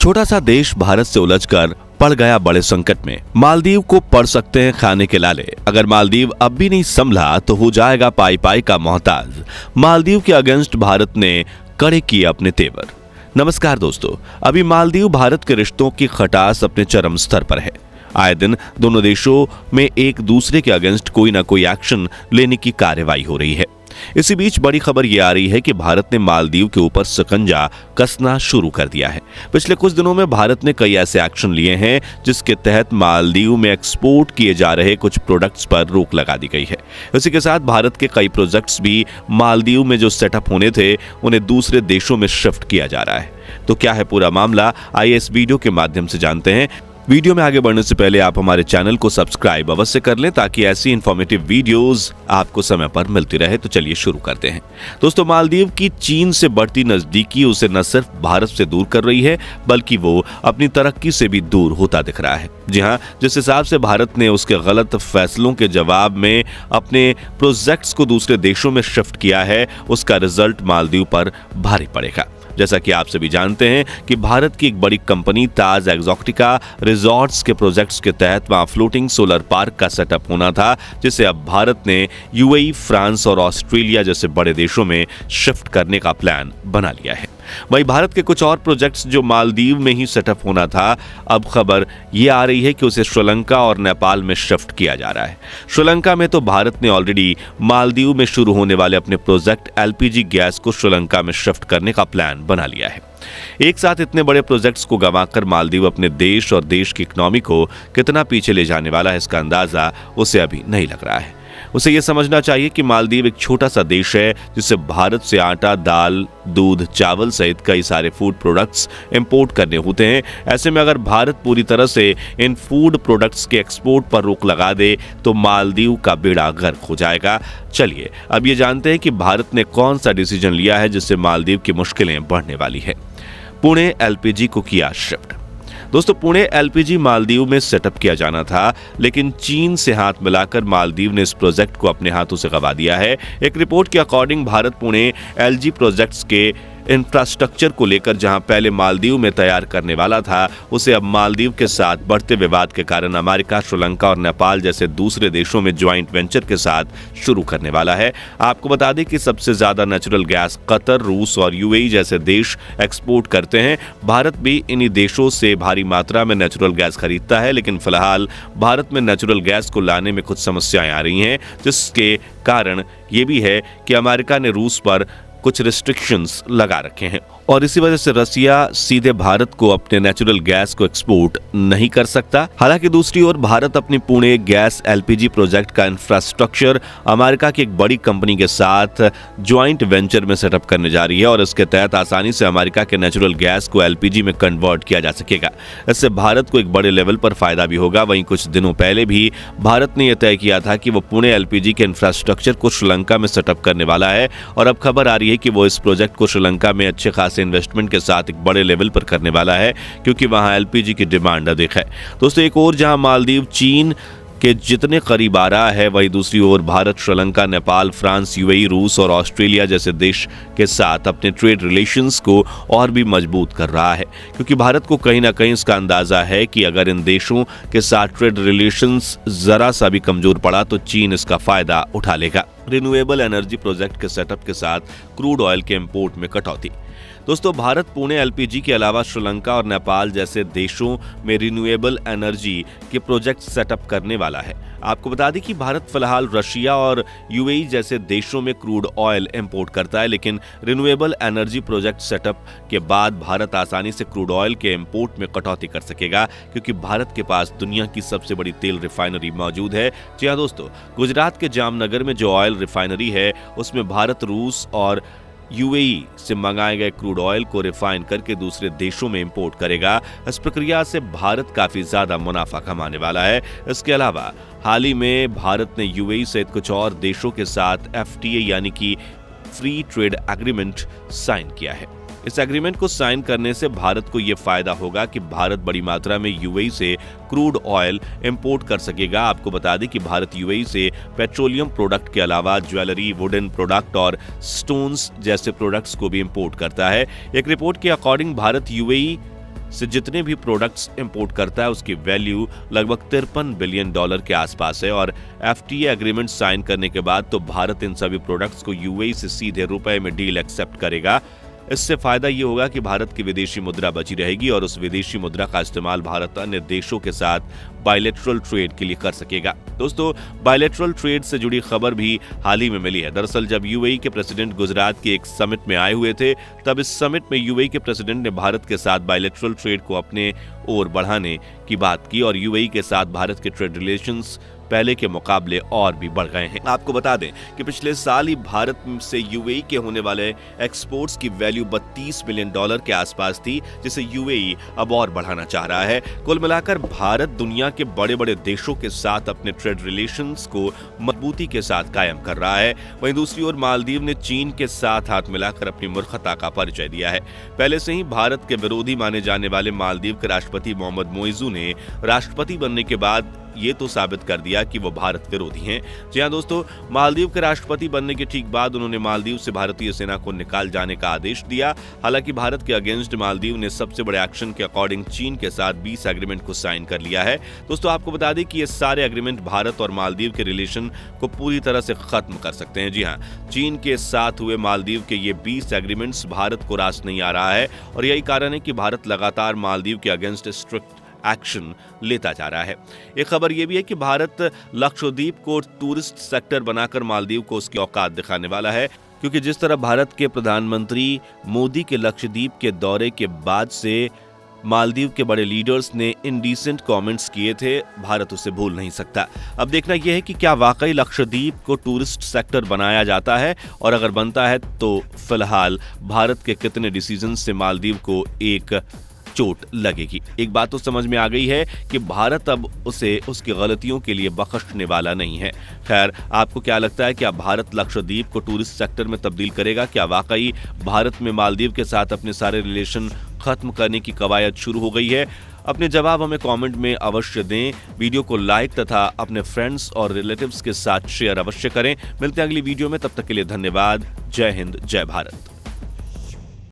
छोटा सा देश भारत से उलझकर पड़ गया बड़े संकट में। मालदीव को पड़ सकते हैं खाने के लाले। अगर मालदीव अब भी नहीं संभला तो हो जाएगा पाई पाई का मोहताज। मालदीव के अगेंस्ट भारत ने कड़े किए अपने तेवर। नमस्कार दोस्तों, अभी मालदीव भारत के रिश्तों की खटास अपने चरम स्तर पर है। आए दिन दोनों देशों में एक दूसरे के अगेंस्ट कोई ना कोई एक्शन लेने की कार्रवाई हो रही है। इसी बीच बड़ी खबर यह आ रही है कि भारत ने मालदीव के ऊपर शिकंजा कसना शुरू कर दिया है। पिछले कुछ दिनों में भारत ने कई ऐसे एक्शन लिए हैं जिसके तहत मालदीव में एक्सपोर्ट किए जा रहे कुछ प्रोडक्ट्स पर रोक लगा दी गई है। इसी के साथ भारत के कई प्रोजेक्ट्स भी मालदीव में जो सेटअप होने थे उन्हें दूसरे देशों में शिफ्ट किया जा रहा है। तो क्या है पूरा मामला, आइए इस वीडियो के माध्यम से जानते हैं। वीडियो में आगे बढ़ने से पहले आप हमारे चैनल को सब्सक्राइब अवश्य कर लें ताकि ऐसी इंफॉर्मेटिव वीडियोस आपको समय पर मिलती रहे। तो चलिए शुरू करते हैं। दोस्तों, मालदीव की चीन से बढ़ती नजदीकी उसे न सिर्फ भारत से दूर कर रही है बल्कि वो अपनी तरक्की से भी दूर होता दिख रहा है। जी हां, जिस हिसाब से भारत ने उसके गलत फैसलों के जवाब में अपने प्रोजेक्ट्स को दूसरे देशों में शिफ्ट किया है, उसका रिजल्ट मालदीव पर भारी पड़ेगा। जैसा कि आप सभी जानते हैं कि भारत की एक बड़ी कंपनी ताज एक्सोटिका रिजॉर्ट्स के प्रोजेक्ट्स के तहत वहां फ्लोटिंग सोलर पार्क का सेटअप होना था, जिसे अब भारत ने यूएई, फ्रांस और ऑस्ट्रेलिया जैसे बड़े देशों में शिफ्ट करने का प्लान बना लिया है। वहीं भारत के कुछ और प्रोजेक्ट्स जो मालदीव में ही सेटअप होना था, अब खबर ये आ रही है कि उसे श्रीलंका और नेपाल में शिफ्ट किया जा रहा है। श्रीलंका में तो भारत ने ऑलरेडी मालदीव में शुरू होने वाले अपने प्रोजेक्ट एलपीजी गैस को श्रीलंका में शिफ्ट करने का प्लान बना लिया है। एक साथ इतने बड़े प्रोजेक्ट्स को गंवाकर मालदीव अपने देश और देश की इकोनॉमी को कितना पीछे ले जाने वाला है, इसका अंदाजा उसे अभी नहीं लग रहा है। उसे यह समझना चाहिए कि मालदीव एक छोटा सा देश है जिसे भारत से आटा, दाल, दूध, चावल सहित कई सारे फूड प्रोडक्ट्स इंपोर्ट करने होते हैं। ऐसे में अगर भारत पूरी तरह से इन फूड प्रोडक्ट्स के एक्सपोर्ट पर रोक लगा दे तो मालदीव का बेड़ा गर्क हो जाएगा। चलिए अब ये जानते हैं कि भारत ने कौन सा डिसीजन लिया है जिससे मालदीव की मुश्किलें बढ़ने वाली है। पुणे एलपीजी को किया शिफ्ट। दोस्तों, पुणे एलपीजी मालदीव में सेटअप किया जाना था, लेकिन चीन से हाथ मिलाकर मालदीव ने इस प्रोजेक्ट को अपने हाथों से गंवा दिया है। एक रिपोर्ट के according Bharat Pune LG projects के इंफ्रास्ट्रक्चर को लेकर जहां पहले मालदीव में तैयार करने वाला था, उसे अब मालदीव के साथ बढ़ते विवाद के कारण अमेरिका, श्रीलंका और नेपाल जैसे दूसरे देशों में ज्वाइंट वेंचर के साथ शुरू करने वाला है। आपको बता दें कि सबसे ज्यादा नेचुरल गैस कतर, रूस और यूएई जैसे देश एक्सपोर्ट करते हैं। भारत भी इन्हीं देशों से भारी मात्रा में नेचुरल गैस खरीदता है, लेकिन फिलहाल भारत में नेचुरल गैस को लाने में कुछ समस्याएं आ रही हैं, जिसके कारण ये भी है कि अमेरिका ने रूस पर कुछ रिस्ट्रिक्शंस लगा रखे हैं और इसी वजह से रसिया सीधे भारत को अपने नेचुरल गैस को एक्सपोर्ट नहीं कर सकता। हालांकि दूसरी ओर भारत अपनी पुणे गैस एलपीजी प्रोजेक्ट का इंफ्रास्ट्रक्चर अमेरिका की एक बड़ी कंपनी के साथ ज्वाइंट वेंचर में सेटअप करने जा रही है और इसके तहत आसानी से अमेरिका के नेचुरल गैस को एलपीजी में कन्वर्ट किया जा सकेगा। इससे भारत को एक बड़े लेवल पर फायदा भी होगा। वहीं कुछ दिनों पहले भी भारत ने यह तय किया था कि वो पुणे एलपीजी के इंफ्रास्ट्रक्चर को श्रीलंका में सेटअप करने वाला है और अब खबर आ रही है कि वो इस प्रोजेक्ट को श्रीलंका में अच्छे खासे इन्वेस्टमेंट के साथ एक बड़े लेवल पर करने वाला है, क्योंकि वहां एलपीजी की डिमांड अधिक है। दोस्तों, एक और जहां मालदीव चीन के जितने करीब आ रहा है, वहीं दूसरी ओर भारत श्रीलंका, नेपाल, फ्रांस, यूएई, रूस और ऑस्ट्रेलिया जैसे देश के साथ अपने ट्रेड रिलेशंस को और भी मजबूत कर रहा है, क्योंकि भारत को कहीं ना कहीं इसका अंदाजा है कि अगर इन देशों के साथ ट्रेड रिलेशंस जरा सा भी कमजोर पड़ा तो चीन इसका फायदा उठा लेगा। रिन्यूएबल एनर्जी प्रोजेक्ट के सेटअप के साथ क्रूड ऑयल के इंपोर्ट में कटौती। दोस्तों, भारत पुणे एलपीजी के अलावा श्रीलंका और नेपाल जैसे देशों में रिन्यूएबल एनर्जी के प्रोजेक्ट सेटअप करने वाला है। आपको बता दें कि भारत फिलहाल रशिया और यूएई जैसे देशों में क्रूड ऑयल इंपोर्ट करता है, लेकिन रिन्यूएबल एनर्जी प्रोजेक्ट सेटअप के बाद भारत आसानी से क्रूड ऑयल के इंपोर्ट में कटौती कर सकेगा, क्योंकि भारत के पास दुनिया की सबसे बड़ी तेल रिफाइनरी मौजूद है। जी हाँ दोस्तों, गुजरात के जामनगर में जो ऑयल रिफाइनरी है उसमें भारत, रूस और यूएई से मंगाए गए क्रूड ऑयल को रिफाइन करके दूसरे देशों में इंपोर्ट करेगा। इस प्रक्रिया से भारत काफी ज्यादा मुनाफा कमाने वाला है। इसके अलावा हाल ही में भारत ने यूएई सहित कुछ और देशों के साथ एफटीए यानी कि फ्री ट्रेड एग्रीमेंट साइन किया है। इस एग्रीमेंट को साइन करने से भारत को यह फायदा होगा कि भारत बड़ी मात्रा में यूएई से क्रूड ऑयल इंपोर्ट कर सकेगा। आपको बता दें कि भारत यूएई से पेट्रोलियम प्रोडक्ट के अलावा ज्वेलरी, वुडन प्रोडक्ट और स्टोन्स जैसे प्रोडक्ट्स को भी इंपोर्ट करता है। एक रिपोर्ट के अकॉर्डिंग भारत यूएई से जितने भी प्रोडक्ट्स इंपोर्ट करता है उसकी वैल्यू लगभग $53 बिलियन के आसपास है और FTA एग्रीमेंट साइन करने के बाद तो भारत इन सभी प्रोडक्ट्स को UAE से सीधे रुपए में डील एक्सेप्ट करेगा। इससे फायदा ये होगा कि भारत की विदेशी मुद्रा बची रहेगी और उस विदेशी मुद्रा का इस्तेमाल भारत अन्य देशों के साथ बायलैटरल ट्रेड के लिए कर सकेगा। दोस्तों, बायलैटरल ट्रेड से जुड़ी खबर भी हाल ही में मिली है। दरअसल जब UAE के प्रेसिडेंट गुजरात के एक समिट में आए हुए थे, तब इस समिट में UAE के प्रेसिडेंट ने भारत के साथ बायलैटरल ट्रेड को अपने ओर बढ़ाने की बात की और UAE के साथ भारत के ट्रेड रिलेशंस पहले के मुकाबले और भी बढ़ गए हैं। आपको बता दें कि पिछले साल ही भारत से UAE के होने वाले एक्सपोर्ट्स की वैल्यू $32 बिलियन के आसपास थी, जिसे UAE अब और बढ़ाना चाह रहा है। कुल मिलाकर भारत दुनिया के बड़े बड़े देशों के साथ अपने ट्रेड रिलेशंस को मजबूती के साथ कायम कर रहा है। वहीं दूसरी ओर मालदीव ने चीन के साथ हाथ मिलाकर अपनी मूर्खता का परिचय दिया है। पहले से ही भारत के विरोधी माने जाने वाले मालदीव के राष्ट्रपति मोहम्मद मोइजू ने राष्ट्रपति बनने के बाद ये तो साबित कर दिया कि वो भारत विरोधी हैं। जी हाँ दोस्तों, मालदीव के राष्ट्रपति बनने के ठीक बाद उन्होंने मालदीव से भारतीय सेना को निकाल जाने का आदेश दिया। हालांकि भारत के अगेंस्ट मालदीव ने सबसे बड़े एक्शन के अकॉर्डिंग चीन के साथ 20 एग्रीमेंट को साइन कर लिया है। दोस्तों, आपको बता दें कि ये सारे एग्रीमेंट भारत और मालदीव के रिलेशन को पूरी तरह से खत्म कर सकते हैं। जी हाँ, चीन के साथ हुए मालदीव के ये 20 एग्रीमेंट्स भारत को रास नहीं आ रहा है और यही कारण है कि भारत लगातार मालदीव के अगेंस्ट स्ट्रिक्ट एक्शन लेता जा रहा है। एक खबर यह भी है कि भारत लक्षद्वीप को टूरिस्ट सेक्टर बनाकर मालदीव को उसकी औकात दिखाने वाला है, क्योंकि जिस तरह भारत के प्रधानमंत्री मोदी के लक्षद्वीप के दौरे के बाद से मालदीव के बड़े लीडर्स ने इंडिसेंट कमेंट्स किए थे, भारत उसे भूल नहीं सकता। अब देखना यह है कि क्या वाकई लक्षद्वीप को टूरिस्ट सेक्टर बनाया जाता है और अगर बनता है तो फिलहाल भारत के कितने डिसीजन से मालदीव को एक चोट लगेगी। एक बात तो समझ में आ गई है कि भारत अब उसे उसकी गलतियों के लिए बख्शने वाला नहीं है। खैर, आपको क्या लगता है, क्या भारत लक्षद्वीप को टूरिस्ट सेक्टर में तब्दील करेगा? क्या वाकई भारत में मालदीव के साथ अपने सारे रिलेशन खत्म करने की कवायद शुरू हो गई है? अपने जवाब हमें कमेंट में अवश्य दें। वीडियो को लाइक तथा अपने फ्रेंड्स और रिलेटिव्स के साथ शेयर अवश्य करें। मिलते हैं अगली वीडियो में, तब तक के लिए धन्यवाद। जय हिंद, जय भारत।